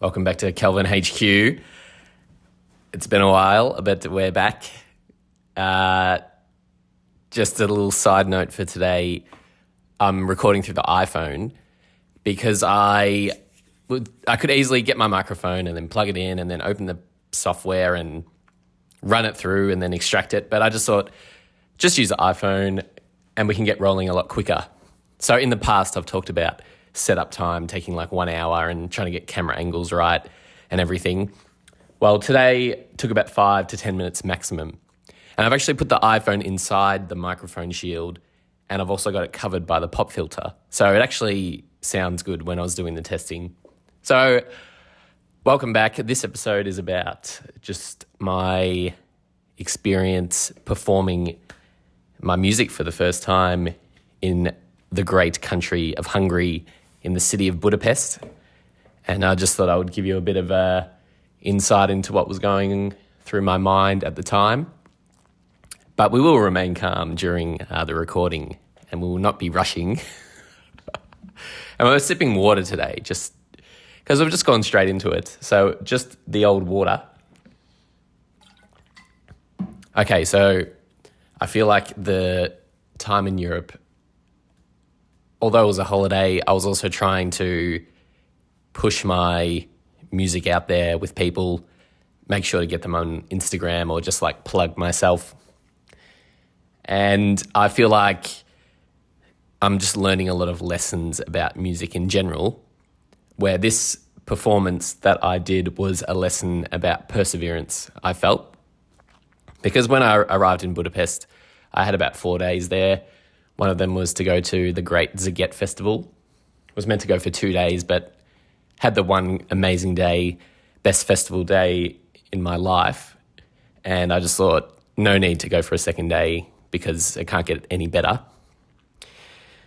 Welcome back to Kelvin HQ. It's been a while, but we're back. Just a little side note for today. I'm recording through the iPhone because I could easily get my microphone and then plug it in and then open the software and run it through and then extract it. But I just thought, just use the iPhone and we can get rolling a lot quicker. So in the past, I've talked about setup time taking like 1 hour and trying to get camera angles right and everything. Well, today took about 5 to 10 minutes maximum. And I've actually put the iPhone inside the microphone shield and I've also got it covered by the pop filter. So it actually sounds good when I was doing the testing. So welcome back. This episode is about just my experience performing my music for the first time in the great country of Hungary, in the city of Budapest. And I just thought I would give you a bit of a insight into what was going through my mind at the time. But we will remain calm during the recording and we will not be rushing. And we're sipping water today just because we've just gone straight into it. So just the old water. Okay, so I feel like the time in Europe, although it was a holiday, I was also trying to push my music out there with people, make sure to get them on Instagram or just like plug myself. And I feel like I'm just learning a lot of lessons about music in general, where this performance that I did was a lesson about perseverance, I felt. Because when I arrived in Budapest, I had about 4 days there. One of them was to go to the Great Sziget Festival. Was meant to go for 2 days, but had the one amazing day, best festival day in my life. And I just thought, no need to go for a second day because it can't get any better.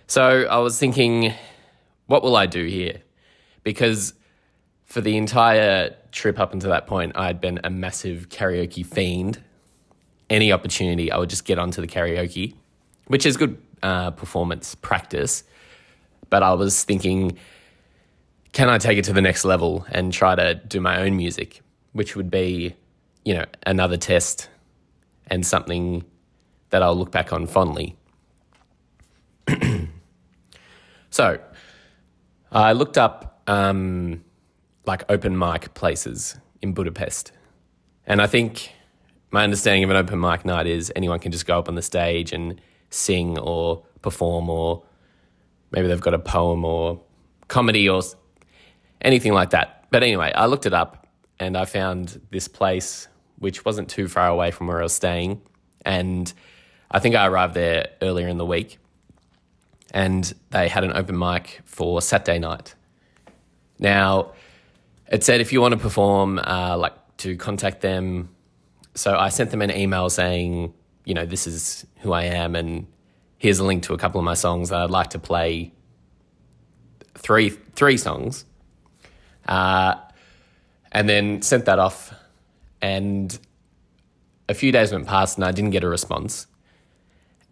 So I was thinking, what will I do here? Because for the entire trip up until that point, I had been a massive karaoke fiend. Any opportunity, I would just get onto the karaoke, which is good performance practice. But I was thinking, can I take it to the next level and try to do my own music, which would be, another test and something that I'll look back on fondly. So I looked up open mic places in Budapest. And I think my understanding of an open mic night is anyone can just go up on the stage and sing or perform, or maybe they've got a poem or comedy or anything like that. But anyway, I looked it up and I found this place which wasn't too far away from where I was staying. And I think I arrived there earlier in the week and they had an open mic for Saturday night. Now, it said if you want to perform, to contact them. So I sent them an email saying, this is who I am and here's a link to a couple of my songs that I'd like to play. Three songs. And then sent that off. And a few days went past and I didn't get a response.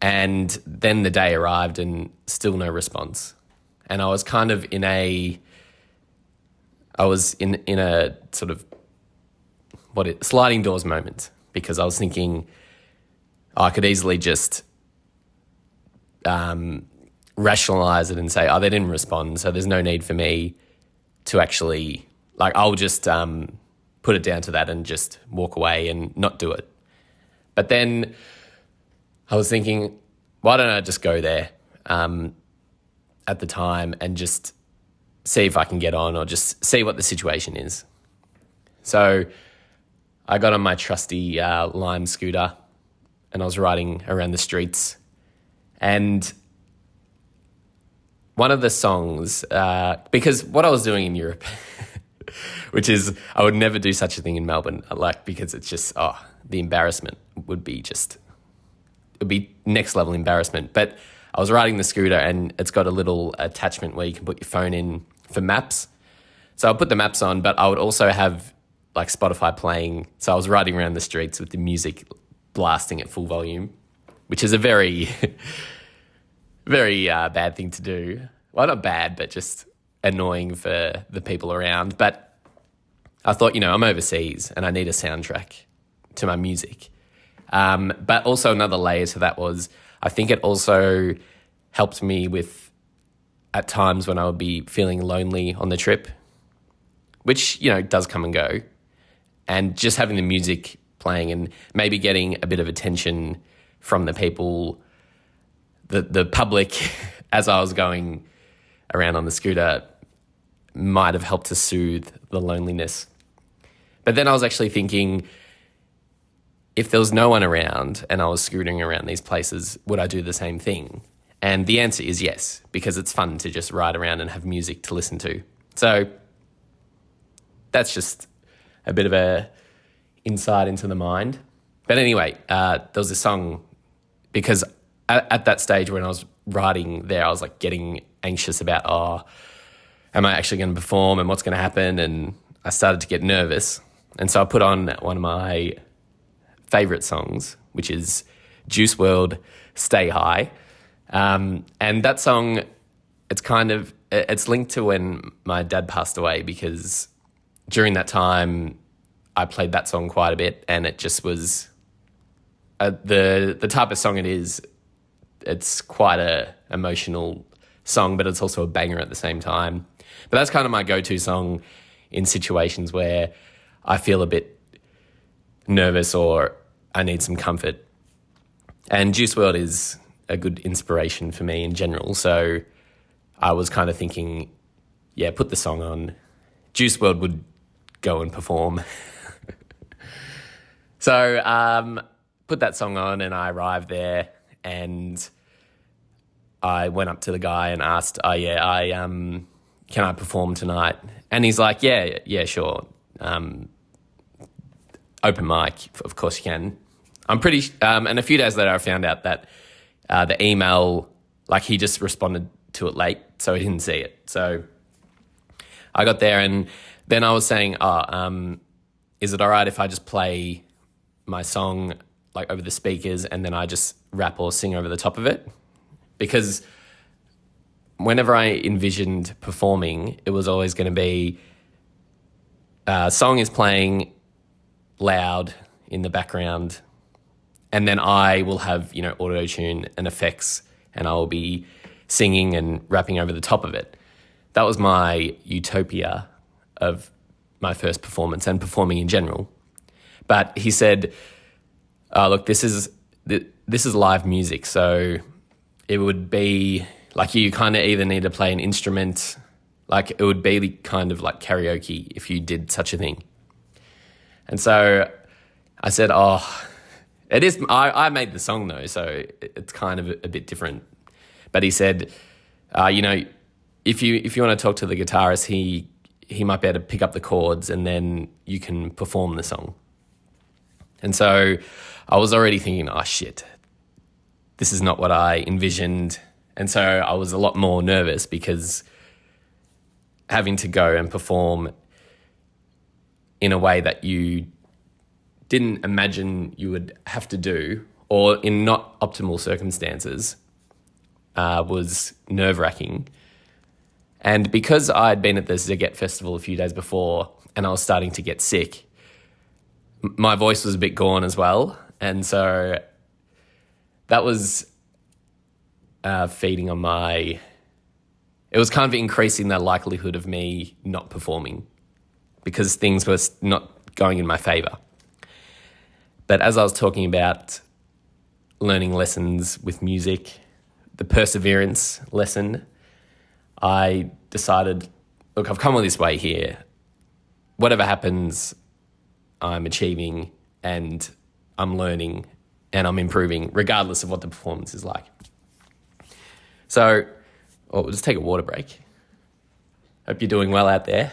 And then the day arrived and still no response. And I was kind of in a sort of sliding doors moment, because I was thinking I could easily just rationalize it and say, they didn't respond, so there's no need for me to actually, I'll just put it down to that and just walk away and not do it. But then I was thinking, why don't I just go there at the time and just see if I can get on or just see what the situation is. So I got on my trusty Lime scooter and I was riding around the streets. And one of the songs, because what I was doing in Europe, which is I would never do such a thing in Melbourne, because it's just, the embarrassment would be next level embarrassment. But I was riding the scooter and it's got a little attachment where you can put your phone in for maps. So I'll put the maps on, but I would also have Spotify playing. So I was riding around the streets with the music blasting at full volume, which is a very, very bad thing to do. Well, not bad, but just annoying for the people around. But I thought, I'm overseas and I need a soundtrack to my music. But also another layer to that was I think it also helped me with at times when I would be feeling lonely on the trip, which, does come and go. And just having the music playing and maybe getting a bit of attention from the people, the public, as I was going around on the scooter might have helped to soothe the loneliness. But then I was actually thinking, if there was no one around and I was scooting around these places, would I do the same thing? And the answer is yes, because it's fun to just ride around and have music to listen to. So that's just a bit of a insight into the mind. But anyway, there was a song, because at that stage when I was riding there, I was like getting anxious about, am I actually going to perform and what's going to happen? And I started to get nervous. And so I put on one of my favorite songs, which is Juice WRLD, Stay High. And that song, it's linked to when my dad passed away, because during that time I played that song quite a bit, and it just was the type of song it is. It's quite a emotional song, but it's also a banger at the same time. But that's kind of my go-to song in situations where I feel a bit nervous or I need some comfort. And Juice WRLD is a good inspiration for me in general. So I was kind of thinking, put the song on. Juice WRLD would go and perform. So put that song on and I arrived there and I went up to the guy and asked, can I perform tonight? And he's like, yeah, sure. Open mic, of course you can. I'm pretty, and a few days later I found out that the email, like he just responded to it late, so he didn't see it. So I got there and then I was saying, is it all right if I just play my song like over the speakers and then I just rap or sing over the top of it? Because whenever I envisioned performing, it was always going to be song is playing loud in the background, and then I will have, auto-tune and effects, and I will be singing and rapping over the top of it. That was my utopia of my first performance and performing in general. But he said, look, this is live music, so it would be like you kind of either need to play an instrument, like it would be kind of like karaoke if you did such a thing. And so I said, it is, I made the song though, so it's kind of a bit different. But he said, if you want to talk to the guitarist, he might be able to pick up the chords and then you can perform the song. And so I was already thinking, shit, this is not what I envisioned. And so I was a lot more nervous because having to go and perform in a way that you didn't imagine you would have to do, or in not optimal circumstances, was nerve-wracking. And because I'd been at the Zaget Festival a few days before and I was starting to get sick, my voice was a bit gone as well. And so that was feeding on it was kind of increasing the likelihood of me not performing because things were not going in my favour. But as I was talking about learning lessons with music, the perseverance lesson, I decided, look, I've come all this way here. Whatever happens, I'm achieving and I'm learning and I'm improving regardless of what the performance is like. So, we'll just take a water break. Hope you're doing well out there.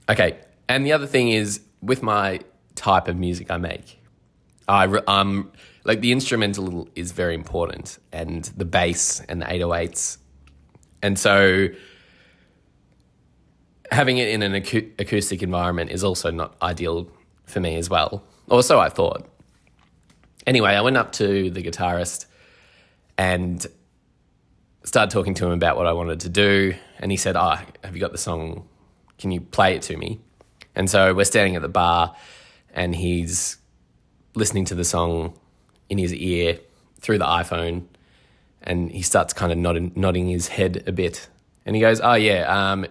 Okay, and the other thing is with my type of music I make, like the instrumental is very important and the bass and the 808s. And so having it in an acoustic environment is also not ideal for me as well. Or so I thought. Anyway, I went up to the guitarist and started talking to him about what I wanted to do. And he said, "Oh, have you got the song? Can you play it to me?" And so we're standing at the bar and he's listening to the song in his ear through the iPhone, and he starts kind of nodding his head a bit. And he goes, "Oh yeah,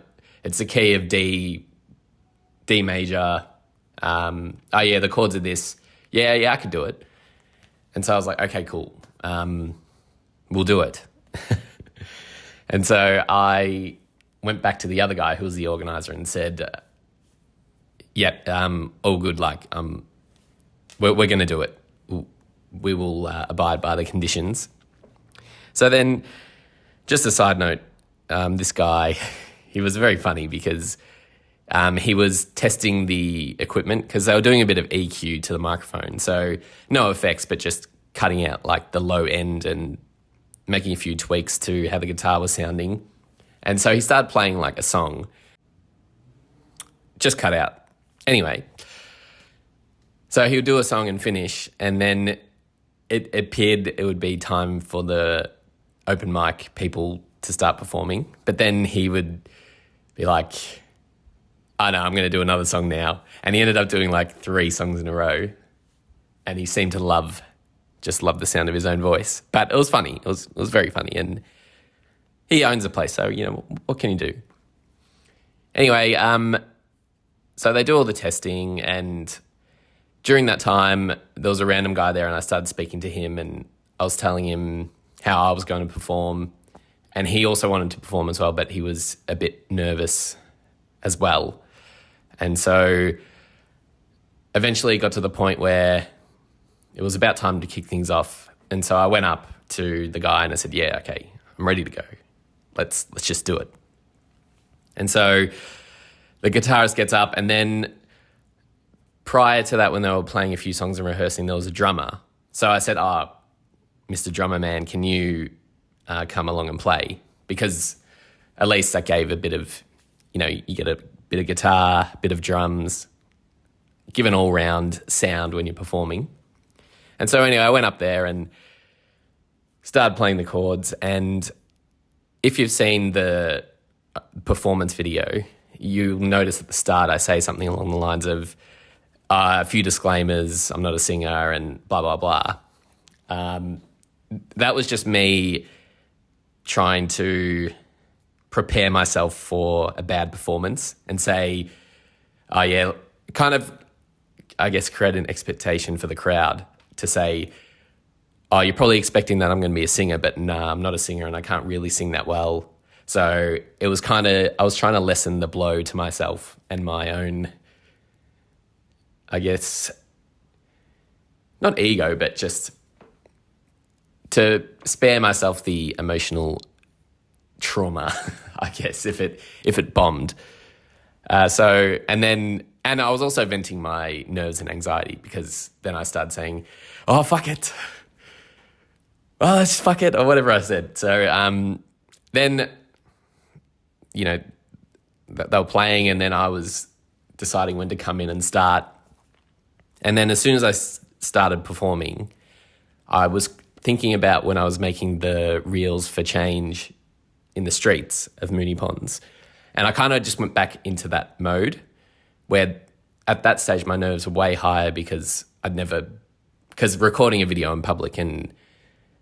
it's the key of D major. Oh yeah, the chords are this. Yeah, I could do it." And so I was like, "Okay, cool. We'll do it." And so I went back to the other guy who was the organizer and said, "Yep, all good. Like, we're going to do it. We will abide by the conditions." So then, just a side note, this guy, he was very funny because he was testing the equipment because they were doing a bit of EQ to the microphone. So no effects, but just cutting out like the low end and making a few tweaks to how the guitar was sounding. And so he started playing like a song, just cut out. Anyway, so he would do a song and finish, and then it appeared it would be time for the open mic people to start performing. But then he would be like, "Oh no, I'm going to do another song now." And he ended up doing like 3 songs in a row. And he seemed to love the sound of his own voice. But it was funny. It was very funny. And he owns the place, so, you know, what can you do? Anyway, so they do all the testing, and during that time, there was a random guy there, and I started speaking to him, and I was telling him how I was going to perform. And he also wanted to perform as well, but he was a bit nervous as well. And so eventually it got to the point where it was about time to kick things off. And so I went up to the guy and I said, "Yeah, okay, I'm ready to go. Let's just do it." And so the guitarist gets up, and then prior to that, when they were playing a few songs and rehearsing, there was a drummer. So I said, "Oh, Mr. Drummer Man, can you come along and play?" Because at least that gave a bit of, you know, you get a bit of guitar, a bit of drums, give an all-round sound when you're performing. And so anyway, I went up there and started playing the chords. And if you've seen the performance video, you'll notice at the start I say something along the lines of a few disclaimers, I'm not a singer, and blah, blah, blah. That was just me trying to prepare myself for a bad performance and say, "Oh yeah," kind of, I guess, create an expectation for the crowd to say, "Oh, you're probably expecting that I'm going to be a singer, but nah, I'm not a singer and I can't really sing that well." So it was kind of, I was trying to lessen the blow to myself and my own, I guess, not ego, but just to spare myself the emotional trauma, I guess, if it bombed. And I was also venting my nerves and anxiety, because then I started saying, "Oh, fuck it. Oh, let's just fuck it," or whatever I said. So then, you know, they were playing, and then I was deciding when to come in and start. And then as soon as I started performing, I was thinking about when I was making the reels for Change in the streets of Moonee Ponds. And I kind of just went back into that mode where at that stage my nerves were way higher, because because recording a video in public and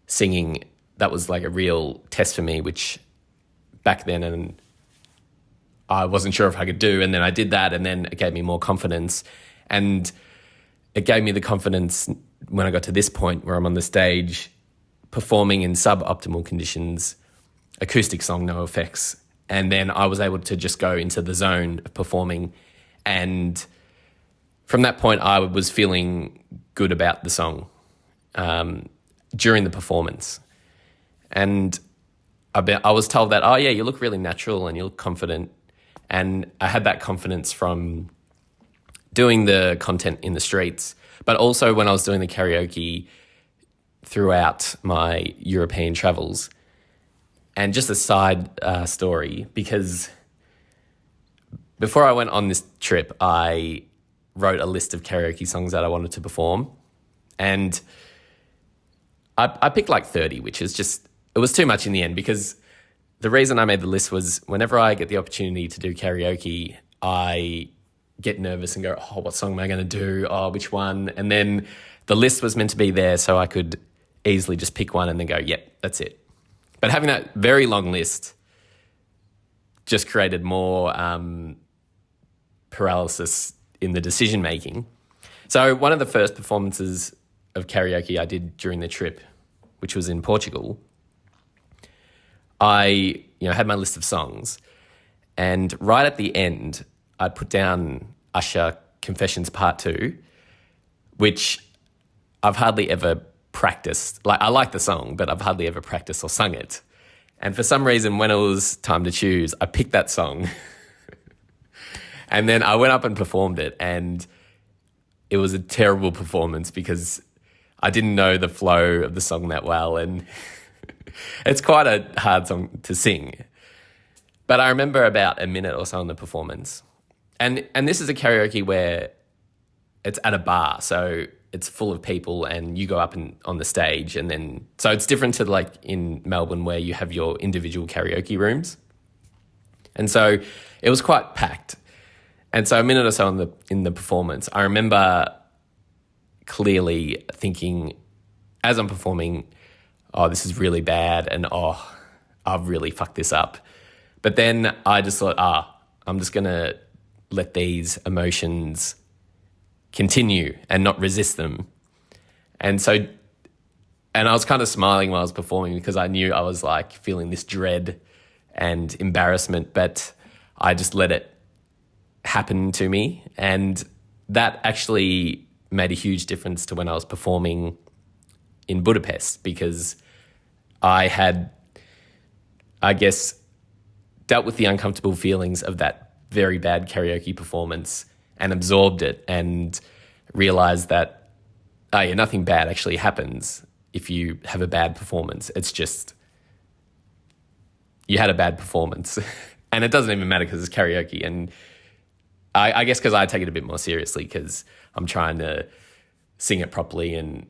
singing, that was like a real test for me, which back then and I wasn't sure if I could do. And then I did that, and then it gave me more confidence. And it gave me the confidence when I got to this point where I'm on the stage performing in suboptimal conditions, acoustic song, no effects. And then I was able to just go into the zone of performing. And from that point, I was feeling good about the song during the performance. And I was told that, "Oh yeah, you look really natural and you look confident." And I had that confidence from doing the content in the streets, but also when I was doing the karaoke throughout my European travels. And just a side story, because before I went on this trip, I wrote a list of karaoke songs that I wanted to perform. And I picked like 30, which is just it was too much in the end, because the reason I made the list was whenever I get the opportunity to do karaoke, I get nervous and go, oh, what song am I going to do? Oh, which one? And then the list was meant to be there so I could easily just pick one and then go, yep, that's it. But having that very long list just created more paralysis in the decision making. So one of the first performances of karaoke I did during the trip, which was in Portugal, I had my list of songs, and right at the end, I'd put down Usher Confessions Part 2, which I've hardly ever practiced. Like, I like the song, but I've hardly ever practiced or sung it. And for some reason, when it was time to choose, I picked that song. And then I went up and performed it, and it was a terrible performance because I didn't know the flow of the song that well, and it's quite a hard song to sing. But I remember about a minute or so in the performance. And this is a karaoke where it's at a bar, so it's full of people and you go up on the stage, and then so it's different to like in Melbourne where you have your individual karaoke rooms. And so it was quite packed. And so a minute or so in the performance, I remember clearly thinking as I'm performing, oh, this is really bad, and oh, I've really fucked this up. But then I just thought, I'm just going to let these emotions continue and not resist them. And I was kind of smiling while I was performing because I knew I was like feeling this dread and embarrassment, but I just let it happen to me. And that actually made a huge difference to when I was performing in Budapest, because I had, I guess, dealt with the uncomfortable feelings of that very bad karaoke performance and absorbed it and realized that, nothing bad actually happens if you have a bad performance. It's just, you had a bad performance. And it doesn't even matter because it's karaoke. And I guess because I take it a bit more seriously because I'm trying to sing it properly and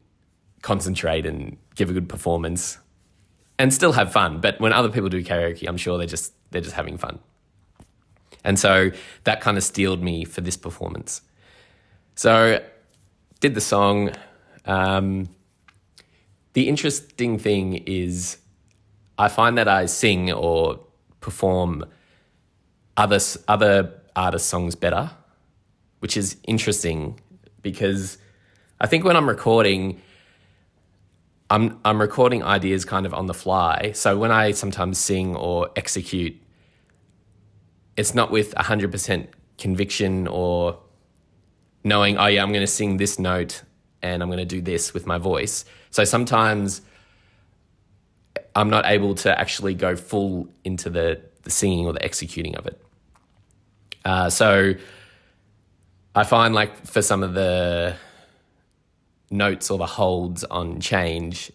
concentrate and give a good performance and still have fun. But when other people do karaoke, I'm sure they're just having fun. And so that kind of steeled me for this performance. So did the song. The interesting thing is I find that I sing or perform other artists' songs better, which is interesting because I think when I'm recording, I'm recording ideas kind of on the fly. So when I sometimes sing or execute, it's not with 100% conviction or knowing, I'm going to sing this note and I'm going to do this with my voice. So sometimes I'm not able to actually go full into the singing or the executing of it. So I find like for some of the notes or the holds on change,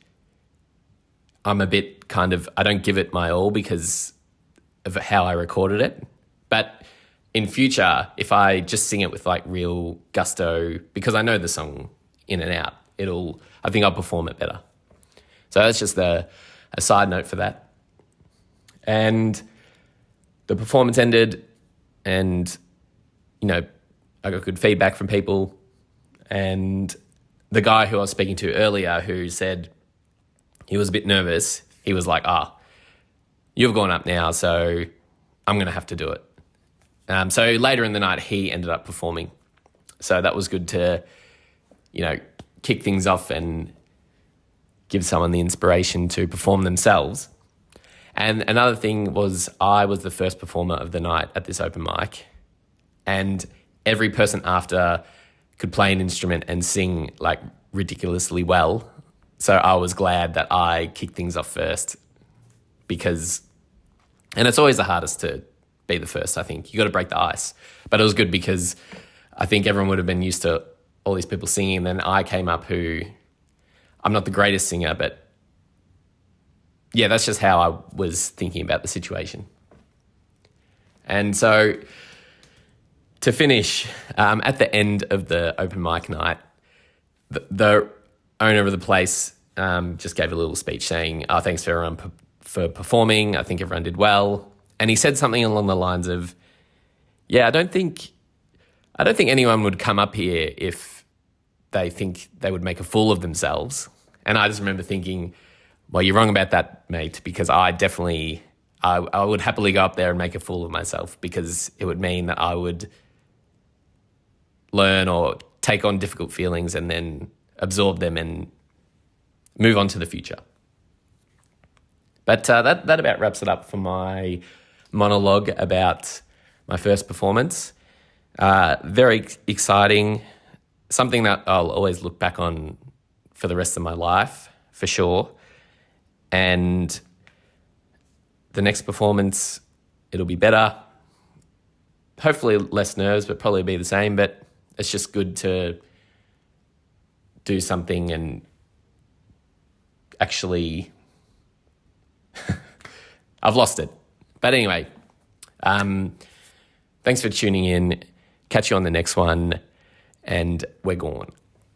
I'm a bit I don't give it my all because of how I recorded it. But in future, if I just sing it with like real gusto, because I know the song in and out, I think I'll perform it better. So that's just a side note for that. And the performance ended and, I got good feedback from people. And the guy who I was speaking to earlier who said he was a bit nervous, he was like, you've gone up now, so I'm going to have to do it. So later in the night, he ended up performing. So that was good to, kick things off and give someone the inspiration to perform themselves. And another thing was I was the first performer of the night at this open mic, and every person after could play an instrument and sing like ridiculously well. So I was glad that I kicked things off first and it's always the hardest to be the first, I think. You got to break the ice. But it was good because I think everyone would have been used to all these people singing. And then I came up I'm not the greatest singer, but yeah, that's just how I was thinking about the situation. And so to finish, at the end of the open mic night, the owner of the place just gave a little speech saying, "Oh, thanks for everyone for performing. I think everyone did well." And he said something along the lines of, "Yeah, I don't think anyone would come up here if they think they would make a fool of themselves." And I just remember thinking, well, you're wrong about that, mate, because I would happily go up there and make a fool of myself, because it would mean that I would learn or take on difficult feelings and then absorb them and move on to the future. But that about wraps it up for my monologue about my first performance. Very exciting, something that I'll always look back on for the rest of my life, for sure. And the next performance, it'll be better. Hopefully less nerves, but probably be the same. But it's just good to do something and actually... I've lost it. But anyway, thanks for tuning in. Catch you on the next one, and we're gone.